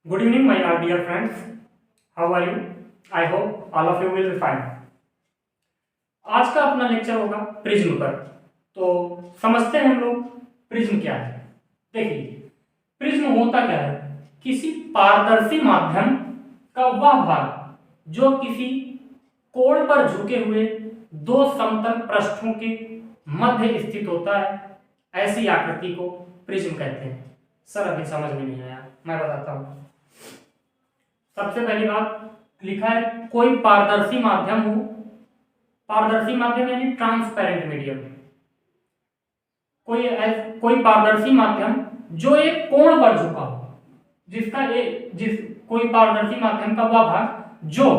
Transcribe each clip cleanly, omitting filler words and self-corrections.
Good evening, my dear friends. How are you? I hope all of you will be fine. आज का अपना lecture होगा prism पर। तो समझते हैं हम लोग प्रिज्म क्या है। देखिए, प्रिज्म होता क्या है? किसी पारदर्शी माध्यम का वह भाग जो किसी कोण पर झुके हुए दो समतल पृष्ठों के मध्य स्थित होता है, ऐसी आकृति को प्रिज्म कहते हैं। सर अभी समझ में नहीं आया, मैं बताता हूँ। सबसे पहली बात लिखा है कोई पारदर्शी माध्यम हो। पारदर्शी माध्यम यानी ट्रांसपेरेंट मीडियम। कोई पारदर्शी माध्यम जो एक कोण पर झुका हो, कोई पारदर्शी माध्यम का वह भाग जो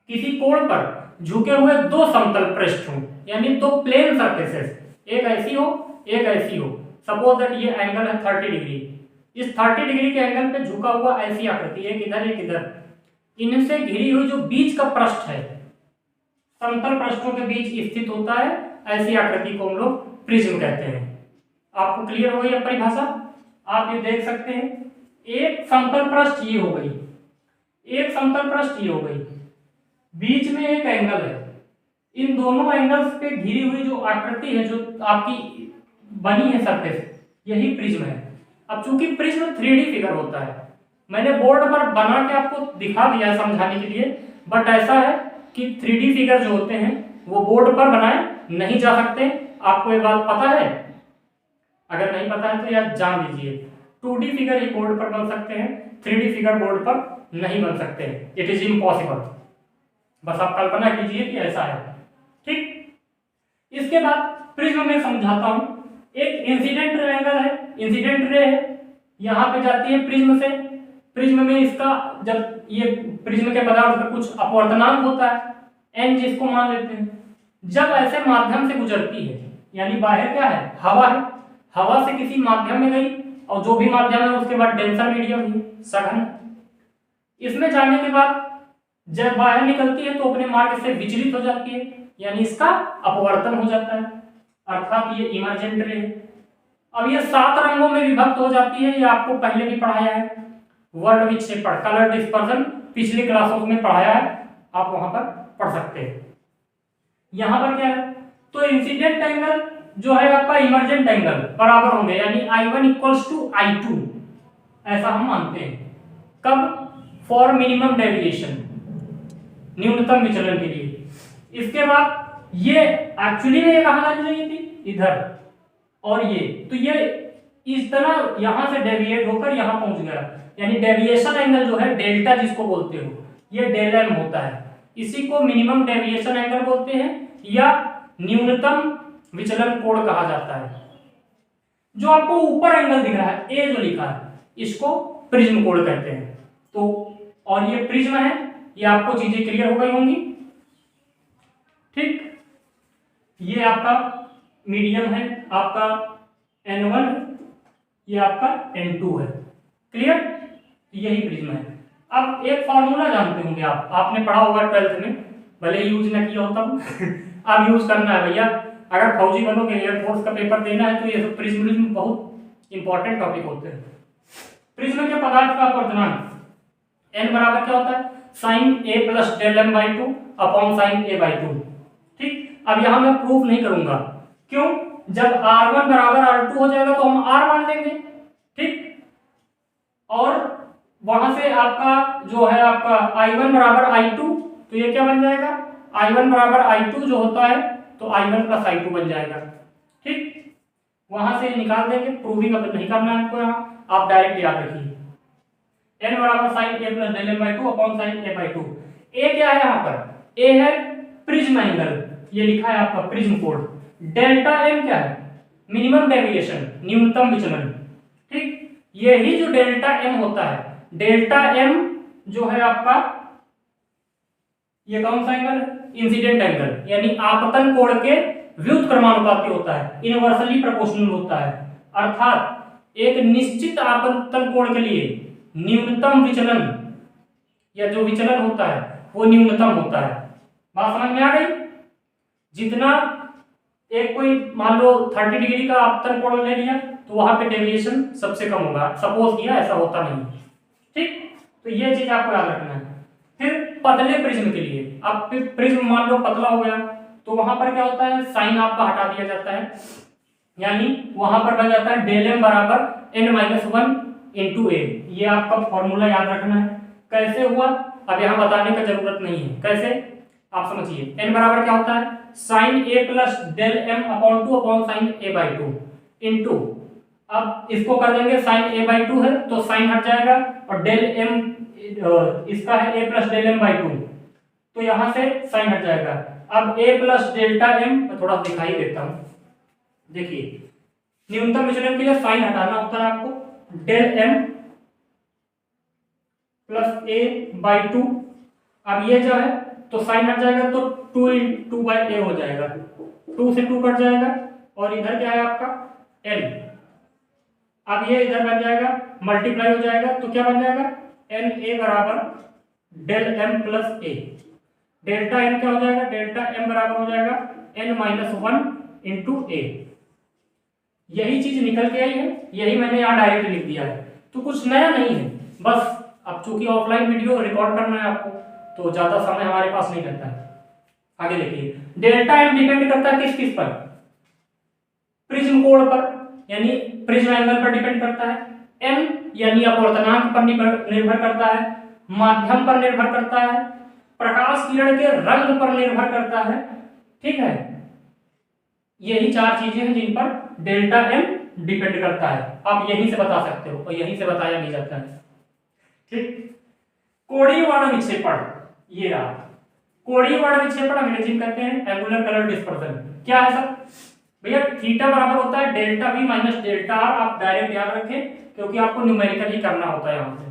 किसी कोण पर झुके हुए दो समतल पृष्ठ हो, यानी दो प्लेन सरफेसेस, एक ऐसी हो एक ऐसी हो। सपोज दैट ये एंगल है 30 डिग्री। इस 30 डिग्री के एंगल पे झुका हुआ ऐसी आकृति, एक इधर एक इधर, इनसे घिरी हुई जो बीच का पृष्ठ है, समतल पृष्ठों के बीच स्थित होता है, ऐसी आकृति को हम लोग प्रिज्म कहते हैं। आपको क्लियर हो गई अब परिभाषा? आप ये देख सकते हैं, एक समतल पृष्ठ ये हो गई, एक समतल पृष्ठ ये हो गई, बीच में एक एंगल है, इन दोनों एंगल्स पे घिरी हुई जो आकृति है, जो आपकी बनी है सरफेस, यही प्रिज्म है। अब चूंकि प्रिज्म 3D फिगर होता है, मैंने बोर्ड पर बना के आपको दिखा दिया समझाने के लिए, बट ऐसा है कि 3D फिगर जो होते हैं वो बोर्ड पर बनाए नहीं जा सकते। आपको ये बात पता है? अगर नहीं पता है तो यार जान लीजिए, 2D फिगर ही बोर्ड पर बन सकते हैं, 3D फिगर बोर्ड पर नहीं बन सकते। It is impossible. बस आप कल्पना कीजिए कि ऐसा है। ठीक, इसके बाद प्रिज्म में समझाता हूं। एक इंसिडेंट एंगल है, इंसिडेंट रे है, यहाँ पे जाती है प्रिज्म से। प्रिज्म में इसका, जब ये प्रिज्म के पदार्थ का कुछ अपवर्तनांक होता है, एन जिसको मान लेते हैं, जब ऐसे माध्यम से गुजरती है, यानी बाहर क्या है? हवा है, हवा से किसी माध्यम में गई, और जो भी माध्यम है उसके बाद डेंसर मीडियम ही सघन। इसमें जाने के बाद जब बाहर निकलती है तो अपने मार्ग से विचलित हो जाती है, यानी इसका अपवर्तन हो जाता है, अर्थात ये इमर्जेंट रे है। अब ये 7 रंगों में विभक्त हो जाती है, ये आपको पहले भी पढ़ाया है, वर्ड विक्षेपण, कलर डिस्पर्सन, पिछली क्लासों में पढ़ाया है, आप वहां पर पढ़ सकते हैं। यहां पर क्या है? तो इंसिडेंट एंगल जो है आपका इमर्जेंट एंगल बराबर होंगे, यानी I1 इक्वल्स टू I2, ऐसा हम मानते हैं। कब? फॉर मिनिमम डेविएशन, न्यूनतम विचलन के लिए। इसके बाद ये एक्चुअली में ये कहां लग रही थी? इधर, और ये तो ये इस तरह यहां से डेविएट होकर यहां पहुंच गया, यानी डेविएशन एंगल जो है डेल्टा जिसको बोलते हो, ये डेल एम होता है। इसी को मिनिमम डेविएशन एंगल बोलते हैं या न्यूनतम विचलन कोण कहा जाता है। जो आपको ऊपर एंगल दिख रहा है, ए जो लिखा है, इसको प्रिज्म कोण कहते हैं। तो और ये प्रिज्म है, ये आपको चीजें क्लियर हो गई होंगी। ठीक, ये आपका मीडियम है, आपका N1, ये आपका N2 है। क्लियर? यही प्रिज्म है। अब एक फॉर्मूला जानते होंगे आपने पढ़ा होगा 12th में, भले यूज ना किया होता अब यूज करना है भैया। अगर फौजी बनोगे, एयरफोर्स का पेपर देना है, तो ये सब प्रिज्म बहुत इंपॉर्टेंट टॉपिक होते हैं। प्रिज्म के पदार्थ का अपवर्तनांक n बराबर क्या होता है? Sine a plus del M by 2 upon sine a by 2। ठीक, अब यहां मैं प्रूफ नहीं करूंगा, क्यों? जब R1 बराबर R2 हो जाएगा तो हम R मान लेंगे। ठीक, और वहां से आपका जो है आपका I1 बराबर I2, तो ये क्या बन जाएगा? I1 बराबर I2 जो होता है तो I1 प्लस I2 बन जाएगा। ठीक, वहां से निकाल देंगे, प्रूविंग अब नहीं करना है आपको, यहाँ आप डायरेक्ट याद रखिए। n बराबर sine a plus del M by 2 upon sine a by 2। a क्या है यहाँ पर? a है प्रिज्म एंगल, ये लिखा है आपका प्रिज्म कोण। डेल्टा m क्या है? मिनिमम डेविएशन, न्यूनतम विचलन। ठीक, यही जो डेल्टा m होता है, डेल्टा m जो है आपका, ये कौन सा एंगल है? इंसिडेंट एंगल, यानी आपतन कोण के व्युत्क्रमानुपाती होता है, इनवर्सली प्रोपोर्शनल होता है। अर्थात एक निश्चित आपतन कोण के लिए न्यूनतम विचलन या जो विचलन होता है वो न्यूनतम होता है। बात समझ में आ गई? जितना एक कोई मान लो 30 डिग्री का आपतन कोण ले लिया, तो वहां पे डेविएशन सबसे कम होगा। सपोज किया, ऐसा होता नहीं। ठीक, तो ये चीज आपको याद रखना है। फिर पतले प्रिज्म के लिए, अब प्रिज्म मान लो पतला हो गया तो वहां पर क्या होता है, साइन आपका हटा दिया जाता है, यानी वहां पर बन जाता है डेल एम बराबर n-1 इंटू ए। ये आपका फॉर्मूला याद रखना है। कैसे हुआ अब यहाँ बताने का जरूरत नहीं है, कैसे आप समझिए। n बराबर क्या होता है, sine A plus del M upon 2 upon sine A by 2 into, अब इसको कर देंगे साइन ए बाई 2 है तो साइन हट जाएगा और डेल एम इसका है ए प्लस डेल एम बाई 2 तो यहां से साइन हट जाएगा। अब ए प्लस डेल्टा एम, मैं थोड़ा दिखाई देता हूं, देखिए न्यूनतम विचलन के लिए साइन हटाना होता है आपको, del M plus A by 2, अब ये जो है तो साइन हट जाएगा तो 2 बाई ए हो जाएगा, 2 से 2 कट जाएगा और इधर क्या है आपका एन, अब ये इधर बन जाएगा मल्टीप्लाई हो जाएगा तो क्या बन जाएगा एन ए बराबर डेल एम प्लस ए, डेल्टा एन क्या हो जाएगा, डेल्टा एम बराबर हो जाएगा n-1 इंटू ए। यही चीज निकल के आई है, यही मैंने यहाँ डायरेक्ट लिख दिया है, तो कुछ नया नहीं है। बस अब चूंकि ऑफलाइन वीडियो रिकॉर्ड करना है आपको तो ज्यादा समय हमारे पास नहीं रहता है। आगे देखिए, डेल्टा एम डिपेंड करता है किस किस पर, प्रिज्म कोण पर यानी प्रिज्म एंगल पर डिपेंड करता है, एम यानी अपवर्तनांक पर निर्भर करता है, माध्यम पर निर्भर करता है, प्रकाश किरण के रंग पर निर्भर करता है, ठीक है। यही चार चीजें हैं जिन पर डेल्टा एम डिपेंड करता है, आप यहीं से बता सकते हो और यहीं से बताया भी जाता है, ठीक। कोणीय वर्ण विक्षेपण, ये रहा कोणीय वर्ण विक्षेपण, अंग्रेजी में कहते हैं एंगुलर कलर डिस्पर्सन। क्या है सर भैया, थीटा बराबर होता है delta we minus delta are, आप डायरेक्ट याद रखें क्योंकि आपको न्यूमेरिकल ही करना होता है यहां से,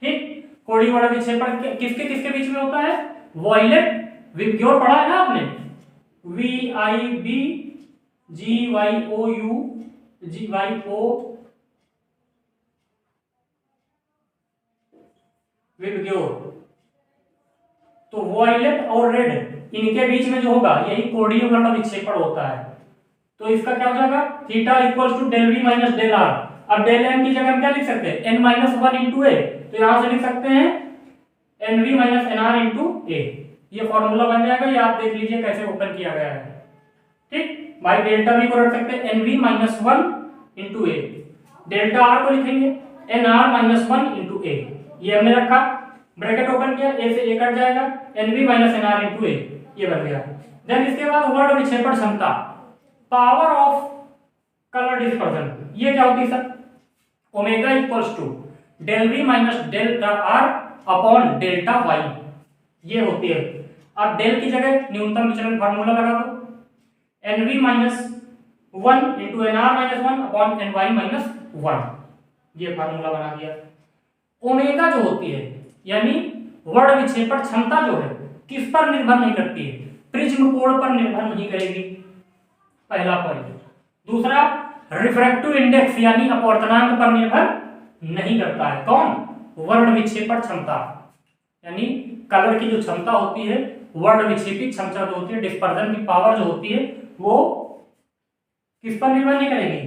ठीक। कोणीय वर्ण विक्षेपण किसके किसके बीच में होता है, वॉयलेट विबग्योर पढ़ा है ना आपने, VIB GYOU GYO विबग्योर, तो वॉयलेट और रेड इनके बीच में जो होगा यही कोणीय वर्ण विक्षेपण होता है। तो इसका क्या हो जाएगा, theta equals to del V minus del R. अब डेल एम की जगह हम क्या लिख सकते हैं, n-1 इंटू ए, तो यहां से लिख सकते हैं nv माइनस nr इंटू ए, ये फॉर्मूला बन जाएगा। ये आप देख लीजिए कैसे ओपन किया गया है, ठीक। भाई डेल्टा वी को रख सकते हैं nv माइनस 1 इंटू ए, डेल्टा आर को लिखेंगे nr माइनस 1 इंटू ए, ये हमने रखा, ब्रैकेट ओपन किया, ए से ए कट जाएगा, nv माइनस nr इंटू ए, ये बन गया। देन इसके बाद वर्ण विक्षेपण क्षमता, पावर ऑफ कलर डिस्पर्सन, ये क्या होती है sir, omega equals to del V minus delta R upon delta Y, ये होती है। अब डेल की जगह न्यूनतम विचलन फार्मूला लगा दो, nv minus 1 into nr minus 1 upon ny minus 1, ये फार्मूला बना दिया। ओमेगा जो होती है यानी वर्ण विक्षेपण क्षमता जो है किस पर निर्भर नहीं करती है, प्रिज्म कोण पर निर्भर नहीं करेगी, पहला पॉइंट। दूसरा, रिफ्रैक्टिव इंडेक्स यानी अपवर्तनांक पर निर्भर नहीं करता है, कौन, वर्ण विक्षेपण क्षमता, यानी कलर की जो क्षमता होती है, वर्ण विक्षेपित क्षमता जो होती है, डिस्पर्जन की पावर जो होती है, वो किस पर निर्भर नहीं करेगी,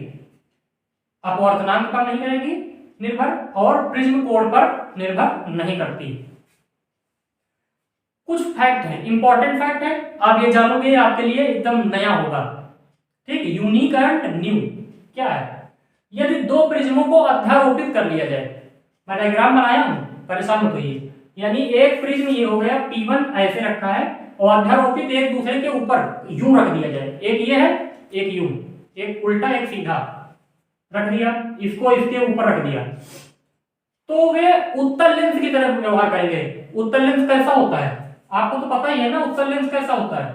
अपवर्तनांक पर नहीं करेगी निर्भर, और प्रिज्म कोण पर निर्भर नहीं करती। कुछ फैक्ट है, इंपॉर्टेंट फैक्ट है, आप ये जानोगे आपके लिए एकदम नया होगा, ठीक। यूनिक एंड न्यू क्या है, यदि दो प्रिज्मों को अध्यारोपित कर लिया जाए, मैं डायग्राम बनाया हूं, परेशान मत होइए, यानी एक प्रिज्म ये हो गया P1 ऐसे रखा है और अध्यारोपित एक दूसरे के ऊपर यूं रख दिया जाए, एक ये है एक यूं, एक उल्टा एक सीधा रख दिया, इसको इसके ऊपर रख दिया, तो वे उत्तल लेंस की तरह व्यवहार करेंगे। उत्तल लेंस कैसा होता है आपको तो पता ही है ना, उत्तल लेंस कैसा होता है,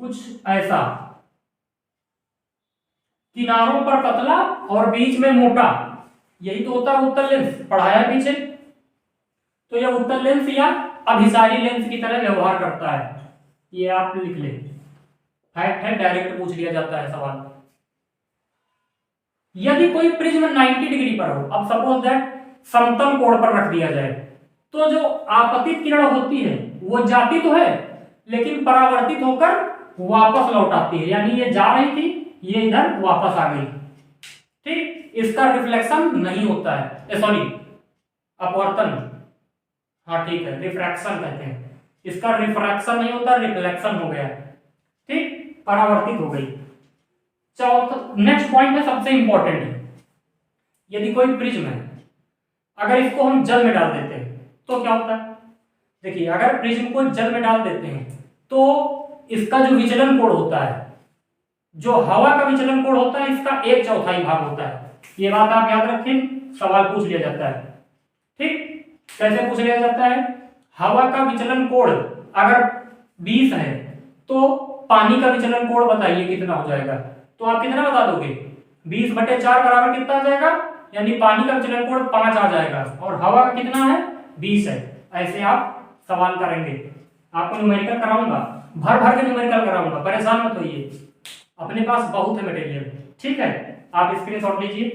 कुछ ऐसा, किनारों पर पतला और बीच में मोटा, यही तो होता है उत्तल लेंस, पढ़ाया पीछे। तो यह उत्तल लेंस या अभिसारी लेंस की तरह व्यवहार करता है, ये आप लिख ले, फैक्ट है, डायरेक्ट पूछ लिया जाता है सवाल। यदि कोई प्रिज्म 90 डिग्री पर हो, अब सपोज दैट समतल कोण पर रख दिया जाए, तो जो आपतित किरण होती है वो जाती तो है लेकिन परावर्तित होकर वापस लौट आती है, यानी ये जा रही थी, ये इधर वापस आ गई, ठीक। इसका रिफ्लेक्शन नहीं होता है, सॉरी अपवर्तन, हाँ ठीक है, रिफ्रैक्शन कहते हैं इसका, रिफ्रैक्शन नहीं होता, रिफ्लेक्शन हो गया, ठीक, परावर्तित हो गई। चौथा नेक्स्ट पॉइंट है सबसे इंपॉर्टेंट है, यदि कोई प्रिज्म है, अगर इसको हम जल में डाल देते हैं तो क्या होता है? देखिए अगर प्रिज्म को जल में डाल देते हैं तो इसका जो विचलन कोण होता है, जो हवा का विचलन कोण होता है, इसका 1/4 भाग होता है। ये बात आप याद रखें, सवाल पूछ लिया जाता है, ठीक। कैसे पूछ लिया जाता है? हवा का विचलन कोण अगर 20 है तो पानी का विचलन कोण बताइए कितना हो जाएगा, तो आप कितना बता दोगे? 20/4 बराबर कितना आ जाएगा? यानी पानी का विचलन कोण 5 आ जाएगा, और हवा का कितना है? 20 है। ऐसे आप सवाल करेंगे, आपको न्यूमेरिकल कराऊंगा, भर भर के न्यूमेरिकल कराऊंगा, परेशान मत होइए, अपने पास बहुत है मटेरियल, ठीक है। आप स्क्रीनशॉट लीजिए।